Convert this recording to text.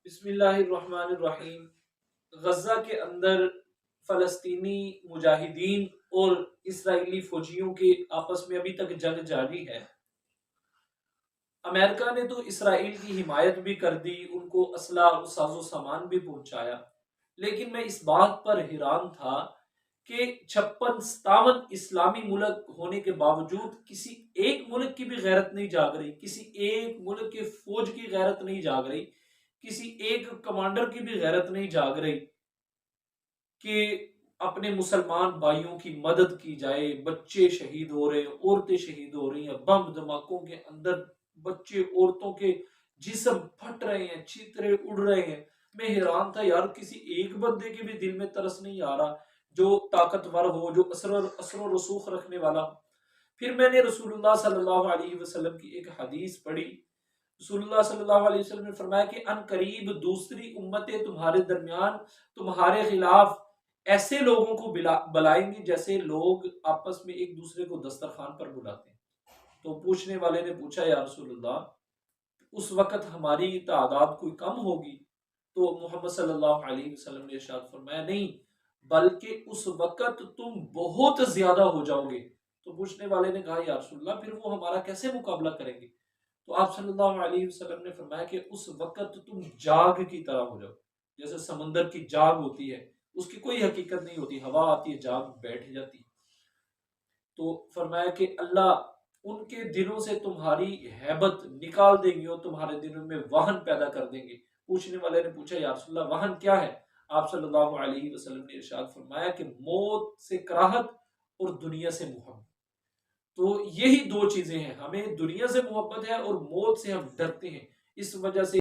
بسم اللہ الرحمن الرحیم۔ غزہ کے اندر فلسطینی مجاہدین اور اسرائیلی فوجیوں کے آپس میں ابھی تک جنگ جاری ہے۔ امریکہ نے تو اسرائیل کی حمایت بھی کر دی، ان کو اسلحہ اور ساز و سامان بھی پہنچایا، لیکن میں اس بات پر حیران تھا کہ 56-57 اسلامی ملک ہونے کے باوجود کسی ایک ملک کی بھی غیرت نہیں جاگ رہی، کسی ایک ملک کے فوج کی غیرت نہیں جاگ رہی، کسی ایک کمانڈر کی بھی غیرت نہیں جاگ رہی کہ اپنے مسلمان بھائیوں کی مدد کی جائے۔ بچے شہید ہو رہے ہیں، عورتیں شہید ہو رہی ہیں، بم دھماکوں کے اندر بچے عورتوں کے جسم پھٹ رہے ہیں، چیترے اڑ رہے ہیں۔ میں حیران تھا یار، کسی ایک بندے کے بھی دل میں ترس نہیں آ رہا جو طاقتور ہو، جو اثر و رسوخ رکھنے والا ہو۔ پھر میں نے رسول اللہ صلی اللہ علیہ وسلم کی ایک حدیث پڑھی۔ رسول اللہ صلی اللہ علیہ وسلم نے فرمایا کہ ان قریب دوسری امتیں تمہارے درمیان تمہارے خلاف ایسے لوگوں کو بلائیں گی جیسے لوگ آپس میں ایک دوسرے کو دسترخوان پر بلاتے ہیں۔ تو پوچھنے والے نے پوچھا یا رسول اللہ، اس وقت ہماری تعداد کوئی کم ہوگی؟ تو محمد صلی اللہ علیہ وسلم نے ارشاد فرمایا نہیں، بلکہ اس وقت تم بہت زیادہ ہو جاؤ گے۔ تو پوچھنے والے نے کہا یا رسول اللہ، پھر وہ ہمارا کیسے مقابلہ کریں گے؟ تو آپ صلی اللہ علیہ وسلم نے فرمایا کہ اس وقت تم جاگ کی طرح ہو جاؤ، جیسے سمندر کی جاگ ہوتی ہے، اس کی کوئی حقیقت نہیں ہوتی، ہوا آتی ہے جاگ بیٹھ جاتی۔ تو فرمایا کہ اللہ ان کے دلوں سے تمہاری ہیبت نکال دیں گے اور تمہارے دلوں میں وہن پیدا کر دیں گے۔ پوچھنے والے نے پوچھا یا رسول اللہ وہن کیا ہے؟ آپ صلی اللہ علیہ وسلم نے ارشاد فرمایا کہ موت سے کراہت اور دنیا سے محبت۔ تو یہی دو چیزیں ہیں، ہمیں دنیا سے محبت ہے اور موت سے ہم ڈرتے ہیں، اس وجہ سے